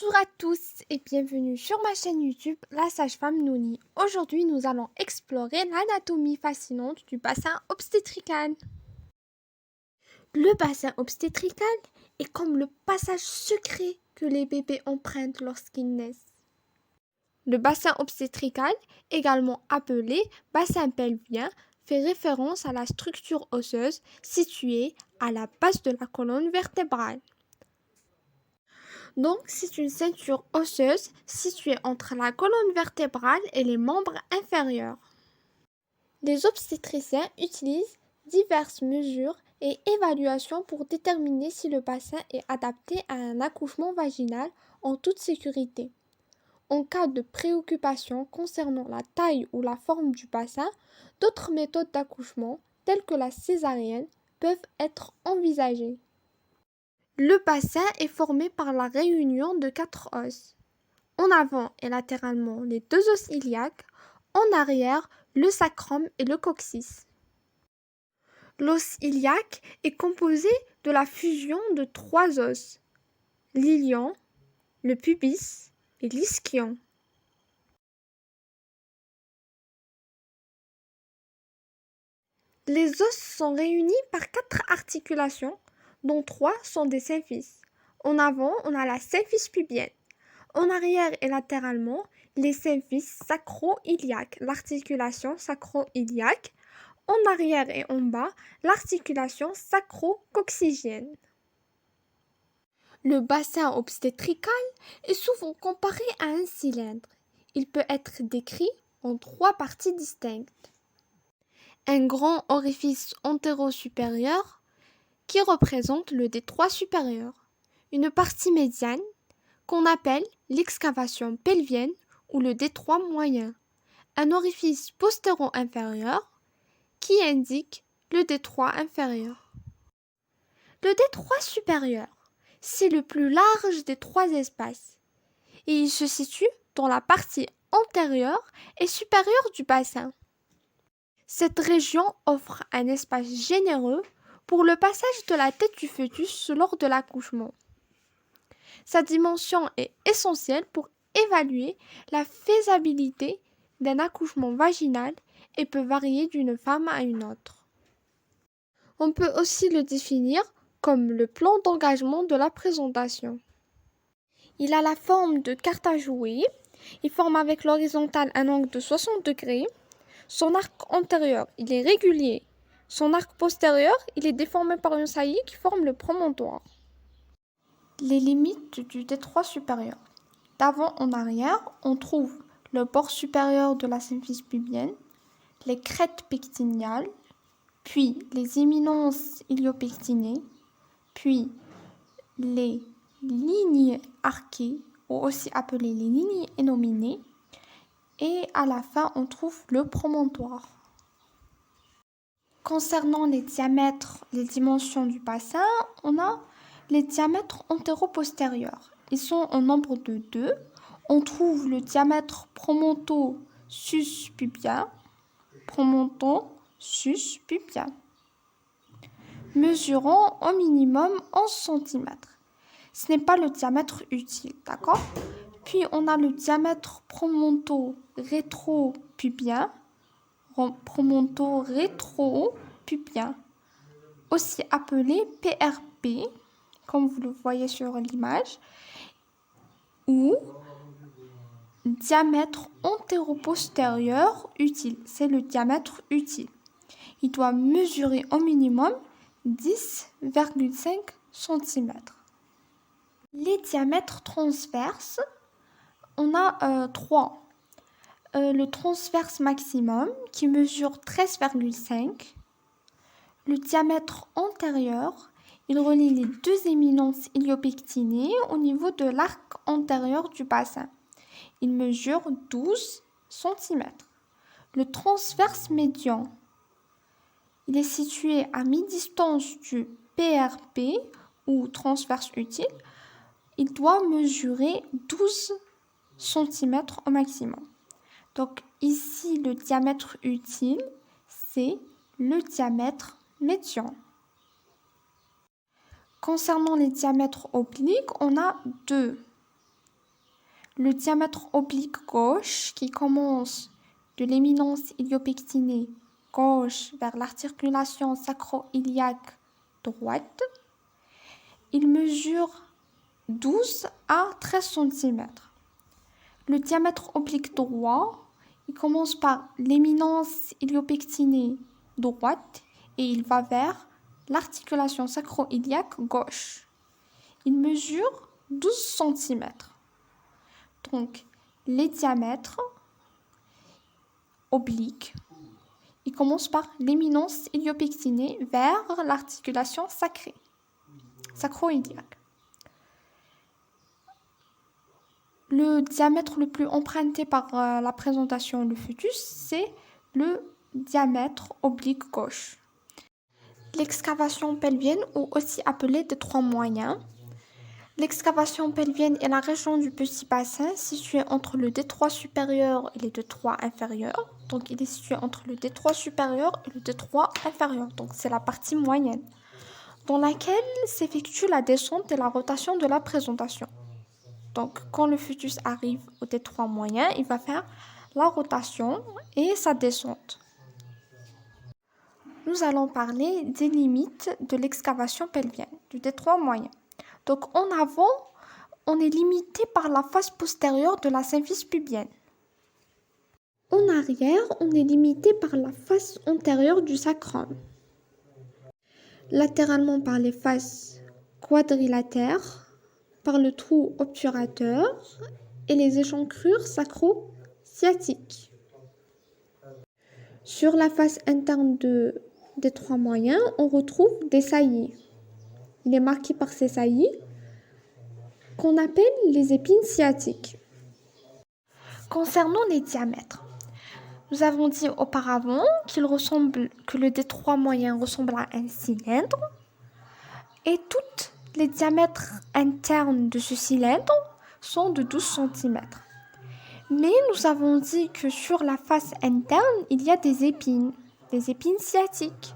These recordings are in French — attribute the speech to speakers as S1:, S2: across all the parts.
S1: Bonjour à tous et bienvenue sur ma chaîne YouTube La Sage-Femme Nouni. Aujourd'hui, nous allons explorer l'anatomie fascinante du bassin obstétrical. Le bassin obstétrical est comme le passage secret que les bébés empruntent lorsqu'ils naissent. Le bassin obstétrical, également appelé bassin pelvien, fait référence à la structure osseuse située à la base de la colonne vertébrale. Donc, c'est une ceinture osseuse située entre la colonne vertébrale et les membres inférieurs. Les obstétriciens utilisent diverses mesures et évaluations pour déterminer si le bassin est adapté à un accouchement vaginal en toute sécurité. En cas de préoccupation concernant la taille ou la forme du bassin, d'autres méthodes d'accouchement, telles que la césarienne, peuvent être envisagées. Le bassin est formé par la réunion de 4 os. En avant et latéralement, les 2 os iliaques. En arrière, le sacrum et le coccyx. L'os iliaque est composé de la fusion de 3 os, l'ilion, le pubis et l'ischion. Les os sont réunis par 4 articulations, dont 3 sont des symphyses. En avant, on a la symphyse pubienne. En arrière et latéralement, les symphyses sacro-iliaques, l'articulation sacro-iliaque. En arrière et en bas, l'articulation sacro-coccygienne. Le bassin obstétrical est souvent comparé à un cylindre. Il peut être décrit en 3 parties distinctes. Un grand orifice antéro-supérieur qui représente le détroit supérieur. Une partie médiane qu'on appelle l'excavation pelvienne ou le détroit moyen. Un orifice postéro-inférieur qui indique le détroit inférieur. Le détroit supérieur, c'est le plus large des 3 espaces et il se situe dans la partie antérieure et supérieure du bassin. Cette région offre un espace généreux pour le passage de la tête du fœtus lors de l'accouchement. Sa dimension est essentielle pour évaluer la faisabilité d'un accouchement vaginal et peut varier d'une femme à une autre. On peut aussi le définir comme le plan d'engagement de la présentation. Il a la forme de carte à jouer. Il forme avec l'horizontale un angle de 60 degrés. Son arc antérieur, il est régulier. Son arc postérieur, il est déformé par une saillie qui forme le promontoire. Les limites du détroit supérieur. D'avant en arrière, on trouve le bord supérieur de la symphyse pubienne, les crêtes pectineales, puis les éminences iliopectinées, puis les lignes arquées, ou aussi appelées les lignes énominées, et à la fin, on trouve le promontoire. Concernant les diamètres, les dimensions du bassin, on a les diamètres antéro-postérieurs. Ils sont au nombre de 2. On trouve le diamètre promonto-sus-pubien, promonto-sus-pubien, mesurant au minimum 11 cm. Ce n'est pas le diamètre utile, d'accord? Puis on a le diamètre promonto-rétro-pubien, promonto-rétro-pubien, aussi appelé PRP, comme vous le voyez sur l'image, ou diamètre antéro-postérieur utile. C'est le diamètre utile. Il doit mesurer au minimum 10,5 cm. Les diamètres transverses, on a 3. Le transverse maximum qui mesure 13,5. Le diamètre antérieur, il relie les 2 éminences iliopectinées au niveau de l'arc antérieur du bassin. Il mesure 12 cm. Le transverse médian, il est situé à mi-distance du PRP ou transverse utile. Il doit mesurer 12 cm au maximum. Donc ici, le diamètre utile, c'est le diamètre médian. Concernant les diamètres obliques, on a 2. le diamètre oblique gauche qui commence de l'éminence iliopectinée gauche vers l'articulation sacro-iliaque droite, il mesure 12 à 13 cm. Le diamètre oblique droit, il commence par l'éminence iliopectinée droite et il va vers l'articulation sacro-iliaque gauche. Il mesure 12 cm. Donc, les diamètres obliques, ils commencent par l'éminence iliopectinée vers l'articulation sacro-iliaque. Le diamètre le plus emprunté par la présentation du fœtus, c'est le diamètre oblique gauche. L'excavation pelvienne, ou aussi appelée détroit moyen. L'excavation pelvienne est la région du petit bassin située entre le détroit supérieur et le détroit inférieur. Donc, il est situé entre le détroit supérieur et le détroit inférieur. Donc, c'est la partie moyenne, dans laquelle s'effectue la descente et la rotation de la présentation. Donc, quand le fœtus arrive au détroit moyen, il va faire la rotation et sa descente. Nous allons parler des limites de l'excavation pelvienne, du détroit moyen. Donc, en avant, on est limité par la face postérieure de la symphyse pubienne. En arrière, on est limité par la face antérieure du sacrum. Latéralement par les faces quadrilatères, par le trou obturateur et les échancrures sacro-sciatiques. Sur la face interne de détroit moyen, on retrouve des saillies. Il est marqué par ces saillies qu'on appelle les épines sciatiques. Concernant les diamètres, nous avons dit auparavant que le détroit moyen ressemble à un cylindre et tous les diamètres internes de ce cylindre sont de 12 cm. Mais nous avons dit que sur la face interne, il y a des épines sciatiques.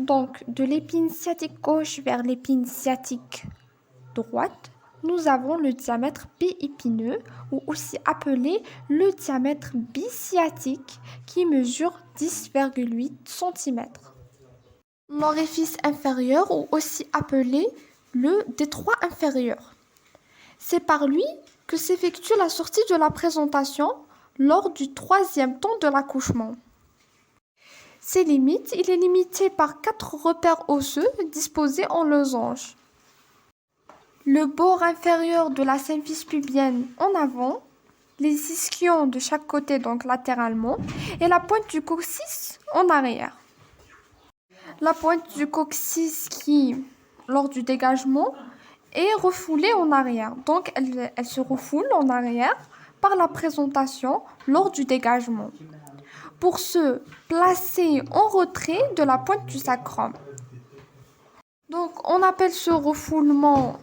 S1: Donc, de l'épine sciatique gauche vers l'épine sciatique droite, nous avons le diamètre biépineux, ou aussi appelé le diamètre bisciatique, qui mesure 10,8 cm. L'orifice inférieur, ou aussi appelé le détroit inférieur. C'est par lui que s'effectue la sortie de la présentation lors du 3e temps de l'accouchement. Ses limites, il est limité par 4 repères osseux disposés en losange. Le bord inférieur de la symphyse pubienne en avant, les ischions de chaque côté, donc latéralement, et la pointe du coccyx en arrière. La pointe du coccyx qui, lors du dégagement, est refoulée en arrière. Donc, elle se refoule en arrière par la présentation lors du dégagement, pour se placer en retrait de la pointe du sacrum. Donc, on appelle ce refoulement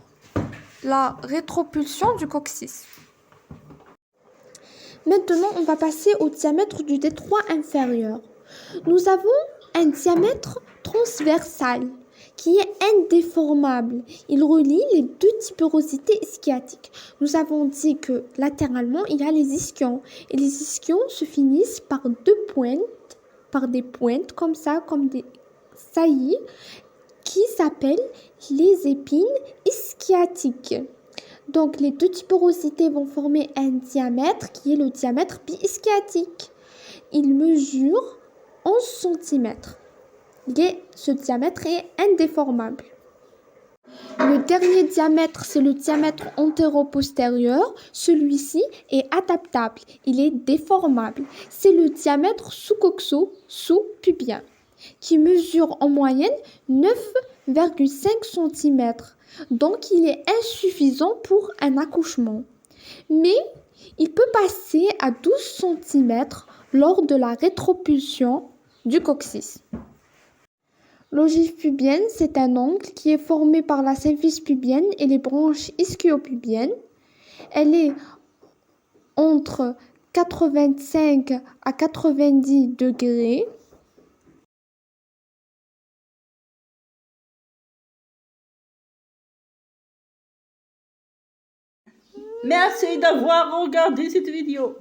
S1: la rétropulsion du coccyx. Maintenant, on va passer au diamètre du détroit inférieur. Nous avons un diamètre transversal qui est indéformable. Il relie les deux tuberosités ischiatiques. Nous avons dit que latéralement, il y a les ischions. Et les ischions se finissent par des pointes comme ça, comme des saillies, qui s'appellent les épines ischiatiques. Donc, les deux tuberosités vont former un diamètre qui est le diamètre biischiatique. Il mesure 11 cm. Ce diamètre est indéformable. Le dernier diamètre, c'est le diamètre antéro-postérieur. Celui-ci est adaptable. Il est déformable. C'est le diamètre sous-coxo-sous-pubien qui mesure en moyenne 9,5 cm. Donc, il est insuffisant pour un accouchement. Mais il peut passer à 12 cm lors de la rétropulsion du coccyx. L'ogive pubienne, c'est un angle qui est formé par la symphyse pubienne et les branches ischio-pubiennes. Elle est entre 85 à 90 degrés.
S2: Merci d'avoir regardé cette vidéo.